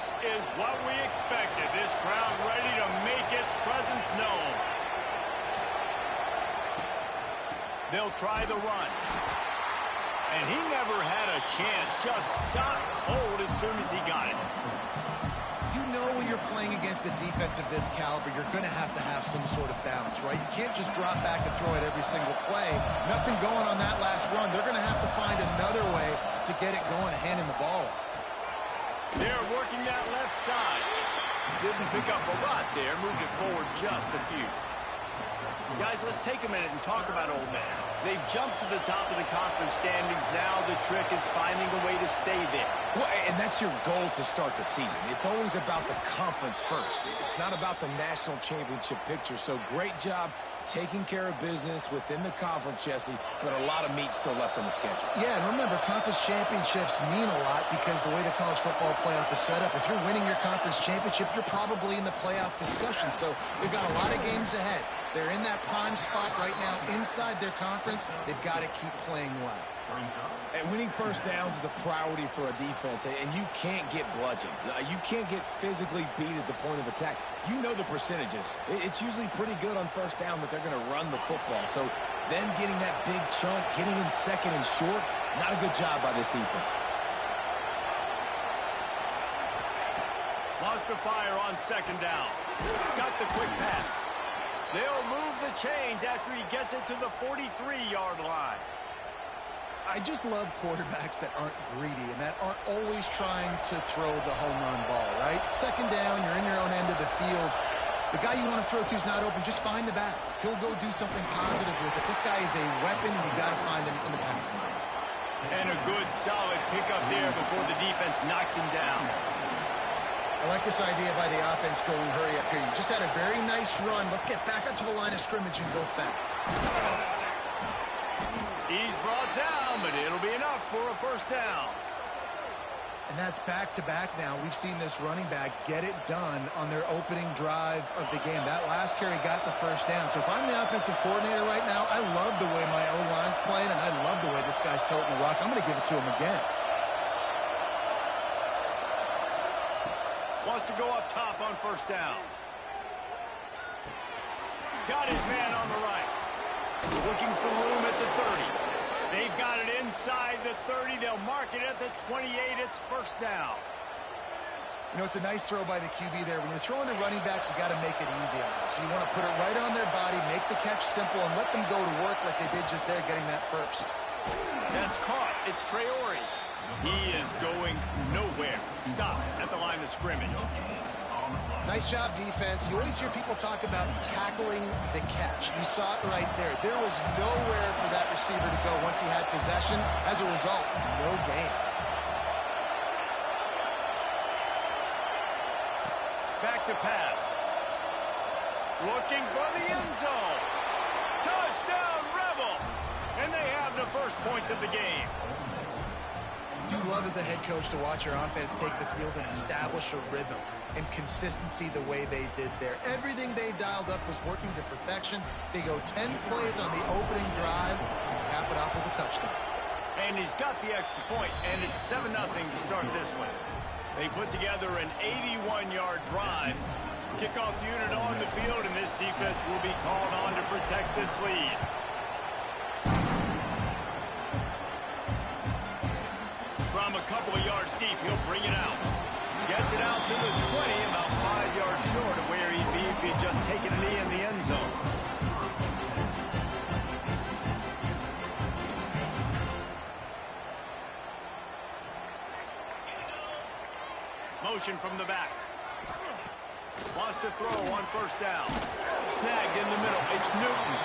This is what we expected. This crowd ready to make its presence known. They'll try the run. And he never had a chance. Just stopped cold as soon as he got it. You know when you're playing against a defense of this caliber, you're going to have some sort of balance, right? You can't just drop back and throw it every single play. Nothing going on that last run. They're going to have to find another way to get it going, handing the ball off. They're working that left side. Didn't pick up a lot there. Moved it forward just a few. Guys, let's take a minute and talk about Ole Miss. They've jumped to the top of the conference standings. Now the trick is finding a way to stay there. Well, and that's your goal to start the season. It's always about the conference first. It's not about the national championship picture. So great job taking care of business within the conference, Jesse, but a lot of meat still left on the schedule. Yeah, and remember, conference championships mean a lot because the way the college football playoff is set up, if you're winning your conference championship, you're probably in the playoff discussion. So they've got a lot of games ahead. They're in that prime spot right now inside their conference. They've got to keep playing well. And winning first downs is a priority for a defense, and you can't get bludgeoned. You can't get physically beat at the point of attack. You know the percentages. It's usually pretty good on first down that they're going to run the football. So them getting that big chunk, getting in second and short, not a good job by this defense. Wants to fire on second down. Got the quick pass. They'll move the chains after he gets it to the 43-yard line. I just love quarterbacks that aren't greedy and that aren't always trying to throw the home run ball, right? Second down, you're in your own end of the field. The guy you want to throw to is not open. Just find the back. He'll go do something positive with it. This guy is a weapon, and you got to find him in the passing game. And a good, solid pickup there before the defense knocks him down. I like this idea by the offense going hurry up here. You just had a very nice run. Let's get back up to the line of scrimmage and go fast. He's brought down, but it'll be enough for a first down. And that's back-to-back now. We've seen this running back get it done on their opening drive of the game. That last carry got the first down. So if I'm the offensive coordinator right now, I love the way my O-line's playing, and I love the way this guy's toting the rock. I'm going to give it to him again. Wants to go up top on first down. Got his man on the right. Looking for room at the 30. They've got it inside the 30. They'll mark it at the 28. It's first down. You know, it's a nice throw by the QB there. When you're throwing to running backs, you got to make it easy on them. So you want to put it right on their body, make the catch simple, and let them go to work like they did just there, getting that first. That's caught. It's Traore. He is going nowhere. Stop at the line of scrimmage. Nice job, defense. You always hear people talk about tackling the catch. You saw it right there. There was nowhere for that receiver to go once he had possession. As a result, no gain. Back to pass. Looking for the end zone. Touchdown, Rebels! And they have the first points of the game. You love as a head coach to watch your offense take the field and establish a rhythm and consistency the way they did there. Everything they dialed up was working to perfection. They go 10 plays on the opening drive and cap it off with a touchdown. And he's got the extra point, and it's 7-0 to start this one. They put together an 81-yard drive. Kickoff unit on the field, and this defense will be called on to protect this lead. From a couple of yards deep, he'll bring it out. Gets it out to the 20, about 5 yards short of where he'd be if he'd just taken a knee in the end zone. Motion from the back. Wants to throw on first down. Snagged in the middle. It's Newton.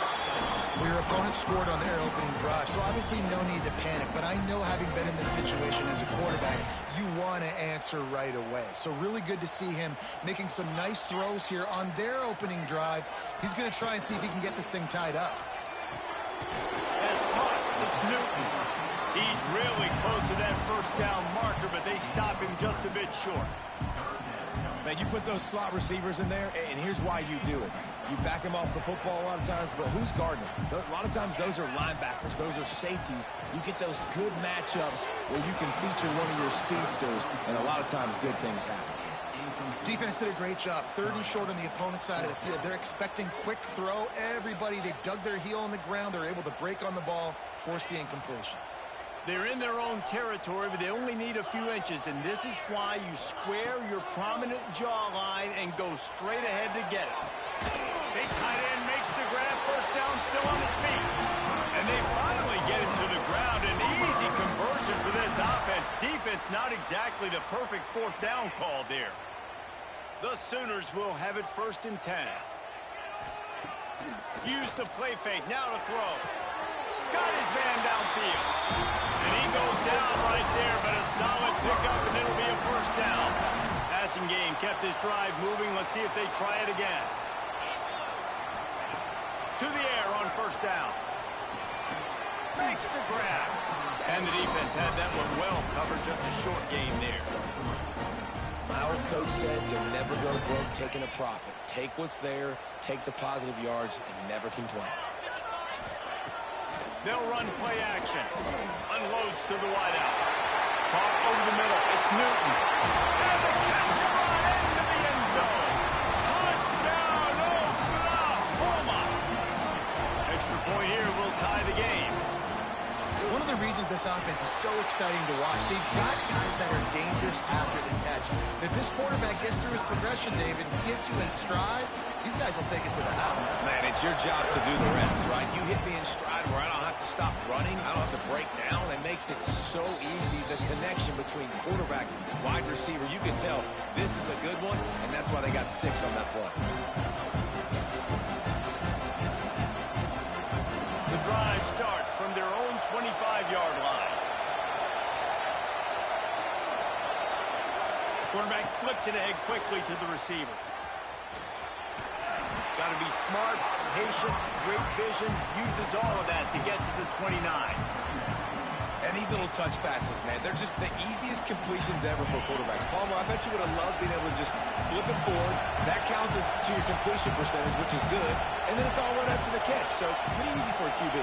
Well, your opponent scored on their opening drive, so obviously no need to panic. But I know, having been in this situation as a quarterback, you want to answer right away. So really good to see him making some nice throws here on their opening drive. He's going to try and see if he can get this thing tied up. That's caught. It's Newton. He's really close to that first down marker, but they stop him just a bit short. Man, you put those slot receivers in there, and here's why you do it. You back them off the football a lot of times, but who's guarding them? A lot of times those are linebackers. Those are safeties. You get those good matchups where you can feature one of your speedsters, and a lot of times good things happen. Defense did a great job. 30 short on the opponent's side of the field. They're expecting quick throw. Everybody, they dug their heel on the ground. They're able to break on the ball, force the incompletion. They're in their own territory, but they only need a few inches, and this is why you square your prominent jawline and go straight ahead to get it. Big tight end makes the grab, first down, still on his feet. And they finally get him to the ground. An easy conversion for this offense. Defense not exactly the perfect fourth down call there. The Sooners will have it 1st and 10. Use the play fake, now to throw. Got his man downfield. And he goes down right there, but a solid pickup, and it'll be a first down. Passing game kept this drive moving. Let's see if they try it again. To the air on first down. Makes the grab. And the defense had that one well covered, just a short game there. My old coach said you'll never go broke taking a profit. Take what's there, take the positive yards, and never complain. They'll run play action. Unloads to the wideout. Caught over the middle. It's Newton. And the catch right into the end zone. Touchdown, Oklahoma. Extra point here will tie the game. One of the reasons this offense is so exciting to watch, they've got guys that are dangerous after the catch. And if this quarterback gets through his progression, David, he gets you in stride, these guys will take it to the house. Man, it's your job to do the rest, right? You hit me in stride where I don't have to stop running. I don't have to break down. It makes it so easy, the connection between quarterback, wide receiver. You can tell this is a good one, and that's why they got 6 on that play. The drive starts from their own 25-yard line. Quarterback flips it ahead quickly to the receiver. Got to be smart, patient, great vision, uses all of that to get to the 29. And these little touch passes, man, they're just the easiest completions ever for quarterbacks. Palmer, I bet you would have loved being able to just flip it forward. That counts as to your completion percentage, which is good. And then it's all right after the catch, so pretty easy for a QB.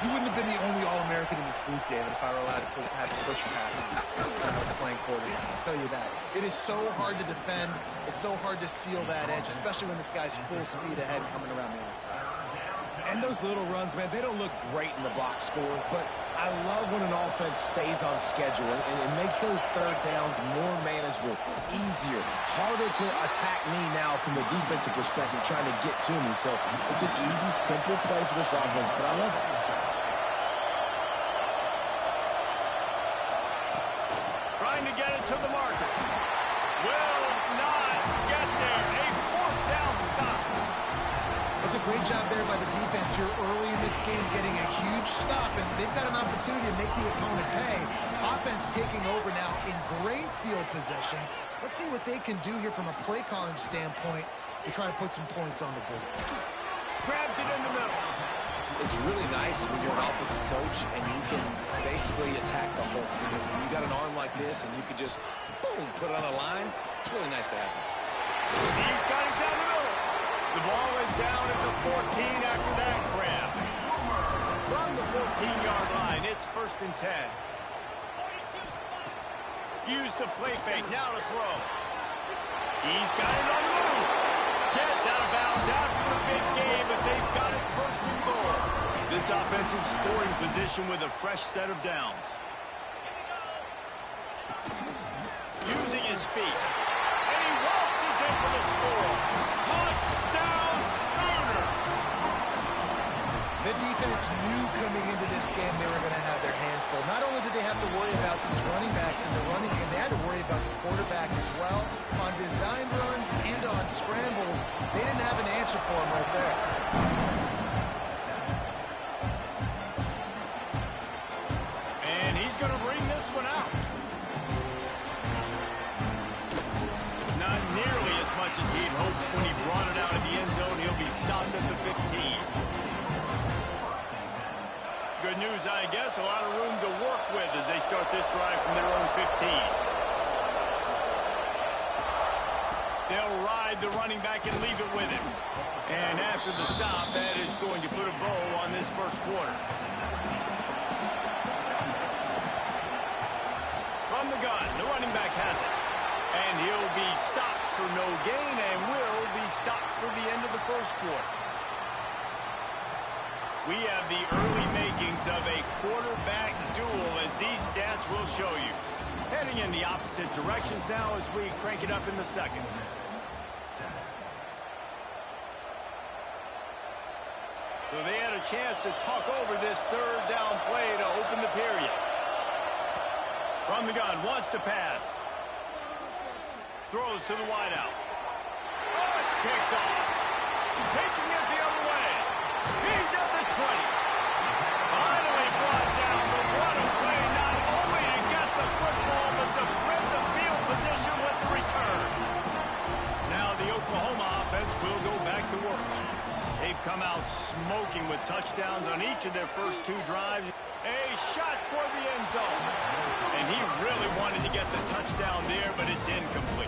He wouldn't have been the only All-American in this booth, David, if I were allowed to have to push passes when I was playing quarterback. I'll tell you that. It is so hard to defend. It's so hard to seal that edge, especially when this guy's full speed ahead coming around the outside. And those little runs, man, they don't look great in the box score, but I love when an offense stays on schedule, and it makes those third downs more manageable, easier, harder to attack me now from the defensive perspective, trying to get to me. So it's an easy, simple play for this offense, but I love it. Trying to get it to the marker. Will not get there. A fourth down stop. It's a great job there by the defense here early in this game, getting a huge stop, and they've got an opportunity to make the opponent pay. Offense taking over now in great field position. Let's see what they can do here from a play calling standpoint to try to put some points on the board. Grabs it in the middle. It's really nice when you're an offensive coach and you can basically attack the whole field. When you got an arm like this and you can just, boom, put it on a line, it's really nice to have that. He's got it down the middle. The ball is down at the 14 after that grab. From the 14-yard line, it's 1st and 10. Use the play fake, now to throw. He's got it on the move. Gets out of bounds after the big game, but they've got it 1st and goal. This offensive scoring position with a fresh set of downs. Using his feet. And he waltzes in for the score. Touchdown, Sooners! The defense knew coming into this game they were going to have their hands full. Not only did they have to worry about these running backs in the running game, they had to worry about the quarterback as well. On design runs and on scrambles, they didn't have an answer for him right there. And he's going to bring this one out. Not nearly as much as he'd hoped when he brought it out of the end zone. He'll be stopped at the 15. Good news, I guess. A lot of room to work with as they start this drive from their own 15. They'll ride the running back and leave it with him. And after the stop, that is going to put a bow on this first quarter. From the gun, the running back has it. And he'll be stopped for no gain and will be stopped for the end of the first quarter. We have the early makings of a quarterback duel, as these stats will show you. Heading in the opposite directions now as we crank it up in the second. So they had a chance to talk over this third down play to open the period. From the gun, wants to pass. Throws to the wideout. Oh, it's picked off. Taking it the other way. He's at the 20. Finally brought down, but what a play, not only to get the football, but to thread the field position with the return. Now the Oklahoma offense will go back to work. They've come out smoking with touchdowns on each of their first two drives. A shot toward the end zone. And he really wanted to get the touchdown there, but it's incomplete.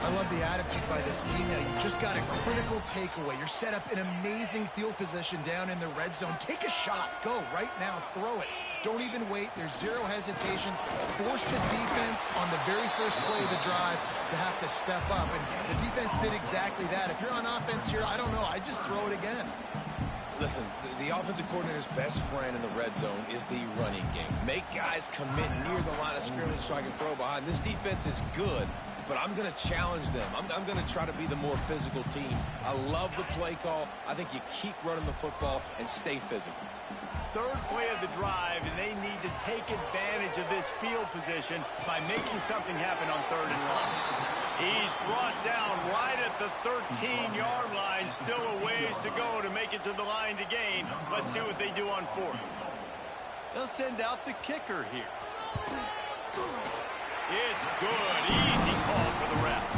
I love the attitude by this team now. You just got a critical takeaway. You're set up in amazing field position down in the red zone. Take a shot. Go right now. Throw it. Don't even wait. There's zero hesitation. Force the defense on the very first play of the drive to have to step up. And the defense did exactly that. If you're on offense here, I don't know. I just throw it again. Listen, the offensive coordinator's best friend in the red zone is the running game. Make guys commit near the line of scrimmage so I can throw behind. This defense is good, but I'm going to challenge them. I'm going to try to be the more physical team. I love the play call. I think you keep running the football and stay physical. Third play of the drive, and they need to take advantage of this field position by making something happen on 3rd and long. He's brought down right at the 13-yard line. Still a ways to go to make it to the line to gain. Let's see what they do on 4th. They'll send out the kicker here. It's good. Easy call for the refs.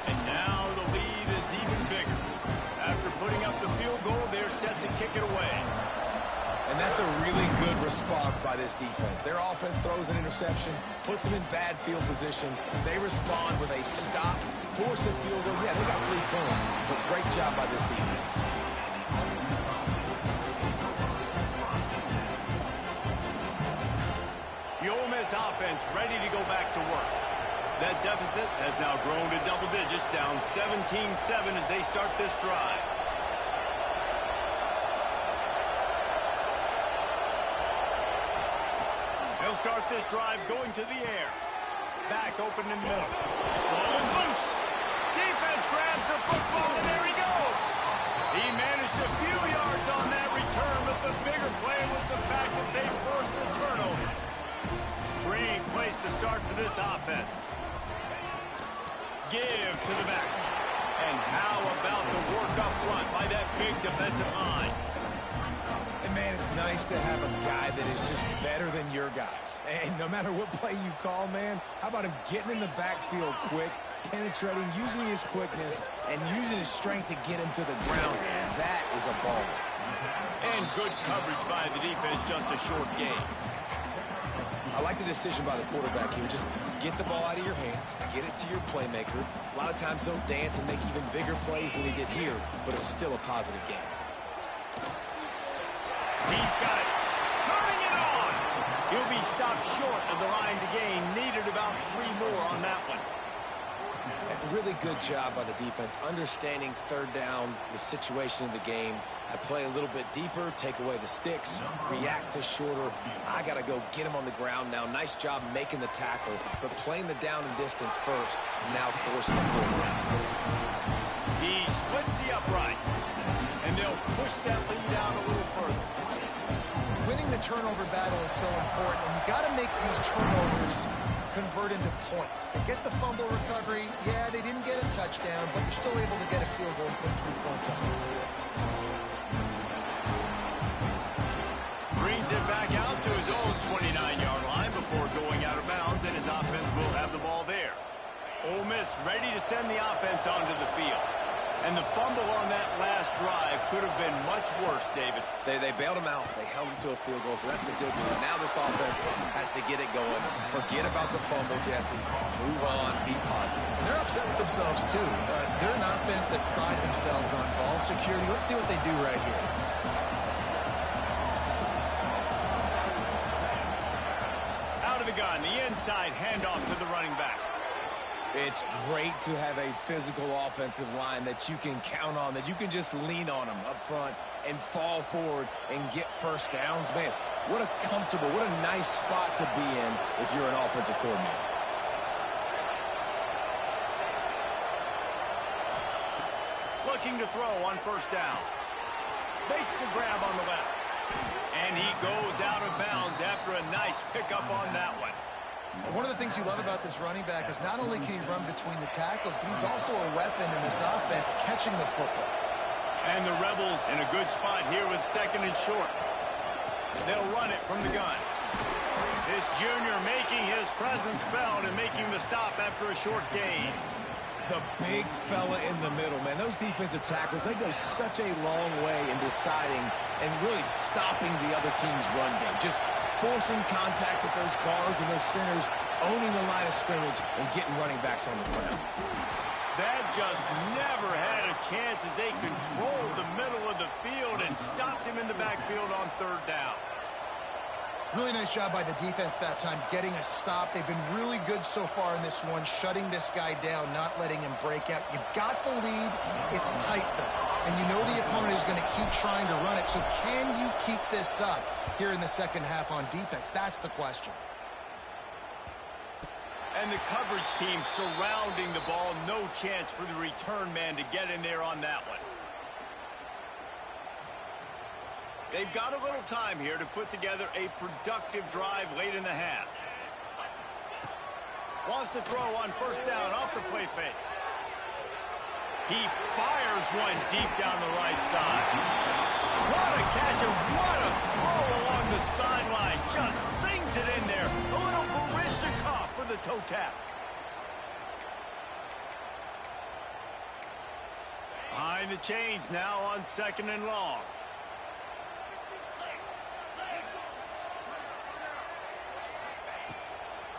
And now the lead is even bigger. After putting up the field goal, they're set to kick it away. And that's a really good response by this defense. Their offense throws an interception, puts them in bad field position. They respond with a stop, force a field goal. Yeah, they got 3 points, but great job by this defense. The Ole Miss offense ready to go back to work. That deficit has now grown to double digits, down 17-7 as they start this drive. They'll start this drive going to the air. Back open in the middle. Ball is loose. Defense grabs the football, and there he goes. He managed a few yards on that return, but the bigger play was the fact that they forced the turnover. Great place to start for this offense. Give to the back. And how about the work up front by that big defensive line? And, man, it's nice to have a guy that is just better than your guys. And no matter what play you call, man, how about him getting in the backfield quick, penetrating, using his quickness, and using his strength to get him to the ground. That is a ball. And good coverage by the defense, just a short gain. I like the decision by the quarterback here. Just get the ball out of your hands, get it to your playmaker. A lot of times he'll dance and make even bigger plays than he did here, but it was still a positive game. He's got it. Turning it on. He'll be stopped short of the line to gain. Needed about 3 more on that one. A really good job by the defense, understanding 3rd down, the situation of the game. I play a little bit deeper, take away the sticks, react to shorter. I got to go get him on the ground now. Nice job making the tackle, but playing the down and distance first, and now forcing the 4th down. He splits the upright, and they'll push that lead out a little further. Winning the turnover battle is so important, and you got to make these turnovers convert into points. They get the fumble recovery. Yeah, they didn't get a touchdown, but they're still able to get a field goal and put 3 points up. Brings it back out to his own 29-yard line before going out of bounds, and his offense will have the ball there. Ole Miss ready to send the offense onto the field. And the fumble on that last drive could have been much worse, David. They bailed him out. They held him to a field goal, so that's the good news. Now this offense has to get it going. Forget about the fumble, Jesse. Move on. Be positive. And they're upset with themselves, too. They're an offense that pride themselves on ball security. Let's see what they do right here. Out of the gun, the inside handoff to the running back. It's great to have a physical offensive line that you can count on, that you can just lean on them up front and fall forward and get first downs. Man, what a comfortable, what a nice spot to be in if you're an offensive coordinator. Looking to throw on first down. Makes the grab on the left. And he goes out of bounds after a nice pickup on that one. One of the things you love about this running back is not only can he run between the tackles, but he's also a weapon in this offense catching the football. And the Rebels in a good spot here with second and short. They'll run it from the gun. This junior making his presence felt and making the stop after a short gain. The big fella in the middle, man. Those defensive tackles, they go such a long way in deciding and really stopping the other team's run game. Just forcing contact with those guards and those centers, owning the line of scrimmage, and getting running backs on the ground. That just never had a chance as they controlled the middle of the field and stopped him in the backfield on third down. Really nice job by the defense that time, getting a stop. They've been really good so far in this one, shutting this guy down, not letting him break out. You've got the lead. It's tight, though. And you know the opponent is going to keep trying to run it. So can you keep this up here in the second half on defense? That's the question. And the coverage team surrounding the ball. No chance for the return man to get in there on that one. They've got a little time here to put together a productive drive late in the half. Wants to throw on first down off the play fake. He fires one deep down the right side. What a catch and what a throw along the sideline. Just sings it in there. A little Baryshnikov for the toe tap. Behind the chains now on second and long.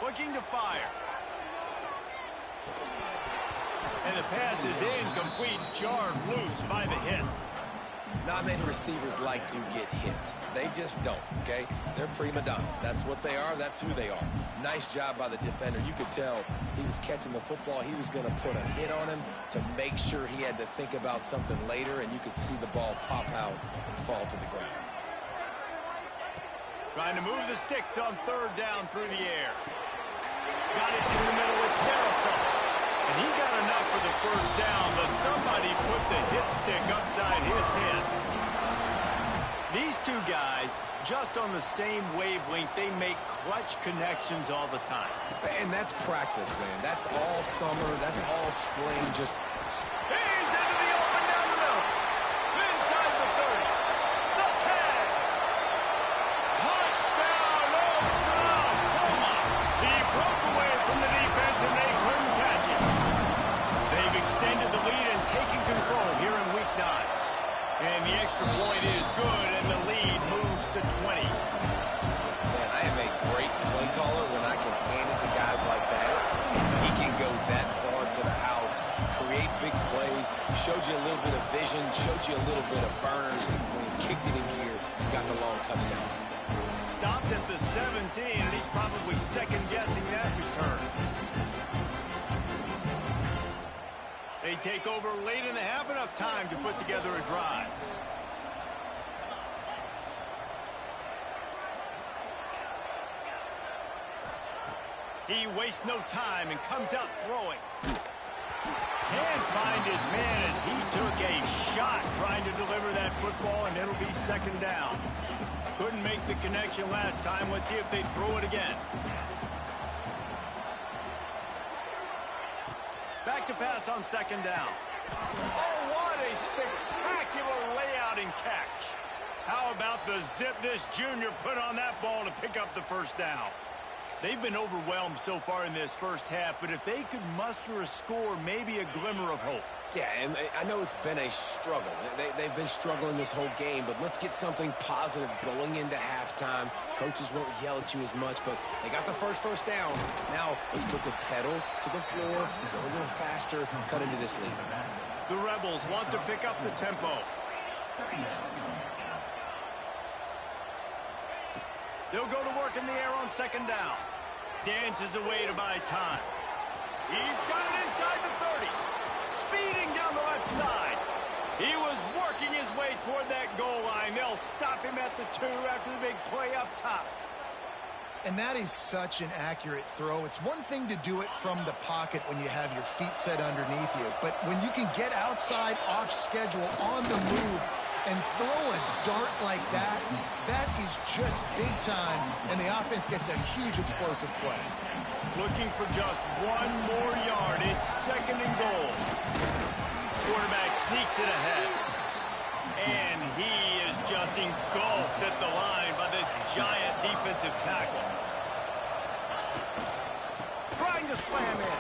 Looking to fire. And the pass is incomplete, jarred loose by the hit. Not many receivers like to get hit. They just don't, okay? They're prima donnas. That's what they are. That's who they are. Nice job by the defender. You could tell he was catching the football. He was going to put a hit on him to make sure he had to think about something later, and you could see the ball pop out and fall to the ground. Trying to move the sticks on third down through the air. Got it in the middle. It's Harrison. And he got enough for the first down, but somebody put the hit stick upside his head. These two guys, just on the same wavelength, they make clutch connections all the time. And that's practice, man. That's all summer. That's all spring. Just he's into the open down the middle. Inside the 30. The tag. Touchdown, Oklahoma. He broke away from the defense, and they couldn't catch him. They've extended the lead and taken control here in Week 9. And the extra point is good, and the lead moves to 20. Man, I am a great play caller when I can hand it to guys like that. And he can go that far to the house, create big plays, showed you a little bit of vision, showed you a little bit of burners. When he kicked it in here, he got the long touchdown. Stopped at the 17, and he's probably second-guessing that return. They take over late in the half, enough time to put together a drive. He wastes no time and comes out throwing. Can't find his man as he took a shot trying to deliver that football, and it'll be second down. Couldn't make the connection last time. Let's see if they throw it again. Back to pass on second down. Oh, what a spectacular layout and catch. How about the zip this junior put on that ball to pick up the first down? They've been overwhelmed so far in this first half, but if they could muster a score, maybe a glimmer of hope. Yeah, and I know it's been a struggle. They've been struggling this whole game, but let's get something positive going into halftime. Coaches won't yell at you as much, but they got the first down. Now, let's put the pedal to the floor, go a little faster, cut into this lead. The Rebels want to pick up the tempo. They'll go to work in the air on second down. Dances away to buy time. He's got it inside the 30. Speeding down the left side. He was working his way toward that goal line. They'll stop him at the 2 after the big play up top. And that is such an accurate throw. It's one thing to do it from the pocket when you have your feet set underneath you, but when you can get outside, off schedule, on the move, and throw a dart like that, that is just big time, and the offense gets a huge explosive play. Looking for just one more yard. It's 2nd and goal. Quarterback sneaks it ahead. And he is just engulfed at the line by this giant defensive tackle. Trying to slam in.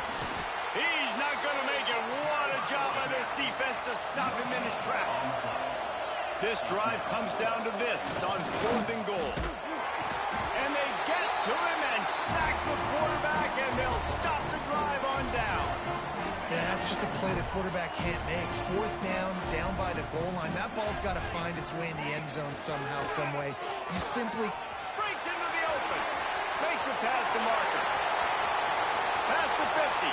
He's not going to make it. What a job by this defense to stop him in his tracks. This drive comes down to this on 4th and goal. And they get to him and sack the quarterback, and they'll stop the drive on down. Yeah, that's just a play the quarterback can't make. 4th down, down by the goal line. That ball's got to find its way in the end zone somehow, some way. You simply... Breaks into the open. Makes it past the marker. Past the 50.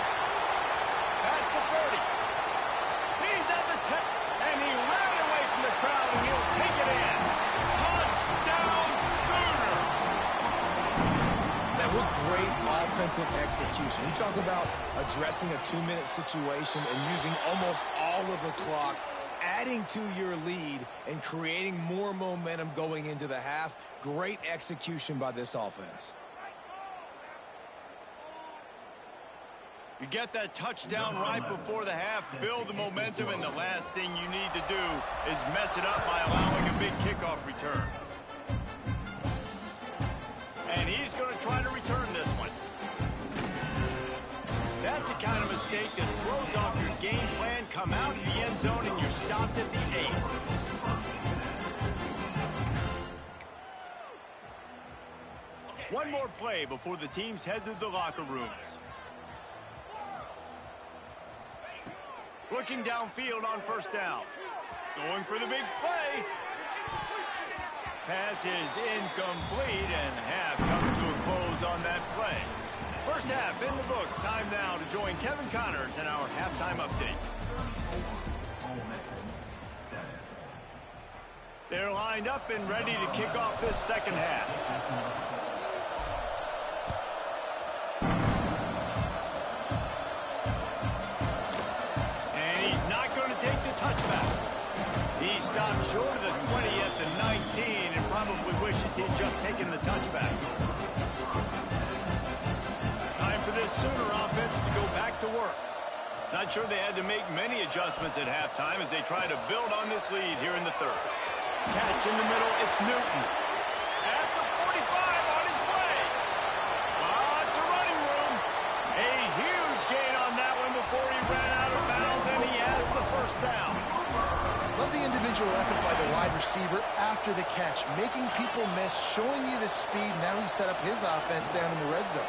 Past the 30. He's at the 10. And he ran away from the crowd, and he'll take it in. Touchdown, Sooner! Now, what great offensive execution. You talk about addressing a 2-minute situation and using almost all of the clock, adding to your lead and creating more momentum going into the half. Great execution by this offense. You get that touchdown right before the half, build the momentum, and the last thing you need to do is mess it up by allowing a big kickoff return. And he's going to try to return this one. That's the kind of mistake that throws off your game plan. Come out of the end zone and you're stopped at the 8. One more play before the teams head to the locker rooms. Looking downfield on 1st down. Going for the big play. Pass is incomplete, and half comes to a close on that play. First half in the books. Time now to join Kevin Connors in our halftime update. They're lined up and ready to kick off this 2nd half. He stopped short of the 20 at the 19 and probably wishes he'd just taken the touchback. Time for this Sooner offense to go back to work. Not sure they had to make many adjustments at halftime as they try to build on this lead here in the 3rd. Catch in the middle, it's Newton. At the 45 on his way. Lots of running room. A huge gain on that one before he ran out of bounds, and he has the 1st down. Love the individual effort by the wide receiver after the catch, making people miss, showing you the speed. Now he set up his offense down in the red zone.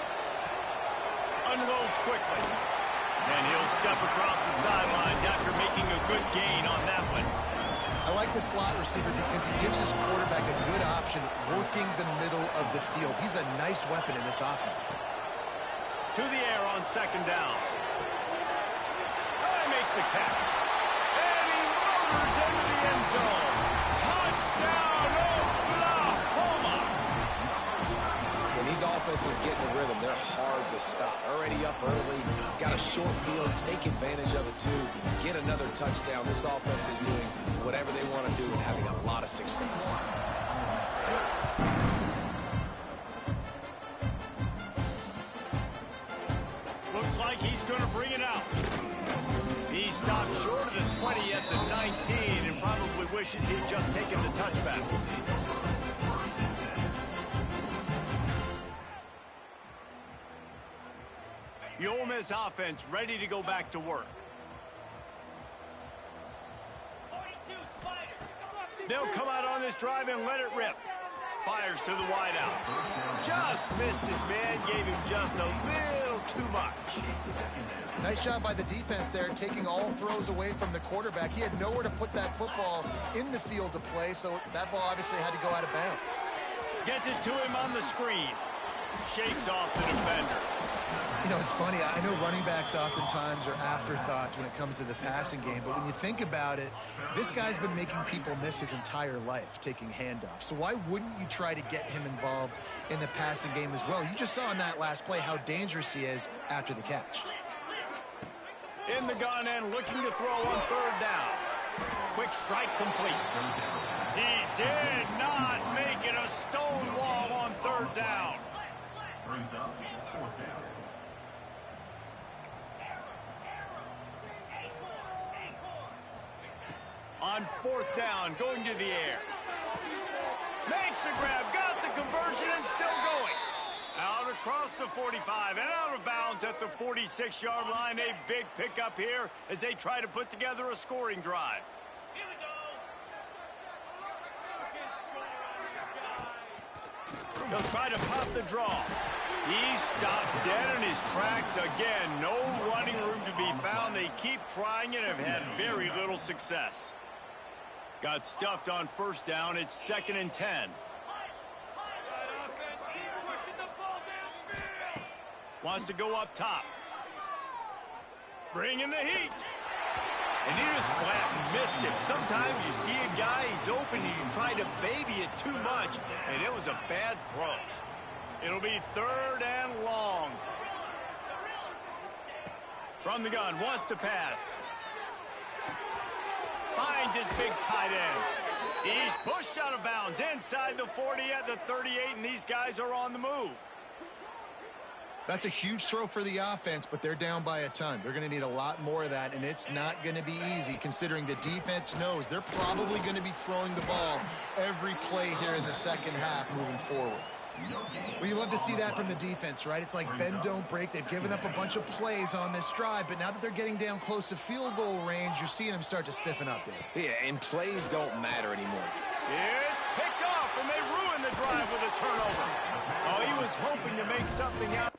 Unloads quickly. And he'll step across the sidelines after making a good gain on that one. I like the slot receiver because he gives his quarterback a good option working the middle of the field. He's a nice weapon in this offense. To the air on 2nd down. He makes the catch. Into the end zone. Touchdown, Oklahoma! When these offenses get in the rhythm, they're hard to stop. Already up early, got a short field, take advantage of it too, get another touchdown. This offense is doing whatever they want to do and having a lot of success. Looks like he's going to bring it out. He stopped short of the 20 at the 19 and probably wishes he'd just taken the touchback. The Ole Miss offense ready to go back to work. They'll come out on this drive and let it rip. Fires to the wideout. Just missed his man, gave him just a little too much. Nice job by the defense there, taking all throws away from the quarterback. He had nowhere to put that football in the field to play, so that ball obviously had to go out of bounds. Gets it to him on the screen. Shakes off the defender. You know, it's funny. I know running backs oftentimes are afterthoughts when it comes to the passing game, but when you think about it, this guy's been making people miss his entire life taking handoffs. So why wouldn't you try to get him involved in the passing game as well? You just saw in that last play how dangerous he is after the catch. In the gun and looking to throw on third down. Quick strike complete. He did not make it a stone wall on third down. Brings up fourth down. On fourth down, going to the air. Makes the grab, got the conversion, and still going. Out across the 45 and out of bounds at the 46-yard line. A big pickup here as they try to put together a scoring drive. He'll try to pop the draw. He's stopped dead in his tracks again. No running room to be found. They keep trying and have had very little success. Got stuffed on first down. It's 2nd and 10. Wants to go up top. Bringing the heat. And he just flat missed him. Sometimes you see a guy, he's open, and you try to baby it too much, and it was a bad throw. It'll be 3rd and long. From the gun, wants to pass. Finds his big tight end. He's pushed out of bounds inside the 40 at the 38, and these guys are on the move. That's a huge throw for the offense, but they're down by a ton. They're going to need a lot more of that, and it's not going to be easy considering the defense knows they're probably going to be throwing the ball every play here in the second half moving forward. Well, you love to see that from the defense, right? It's like bend, don't break. They've given up a bunch of plays on this drive, but now that they're getting down close to field goal range, you're seeing them start to stiffen up there. Yeah, and plays don't matter anymore. It's picked off, and they ruin the drive with a turnover. Oh, he was hoping to make something out.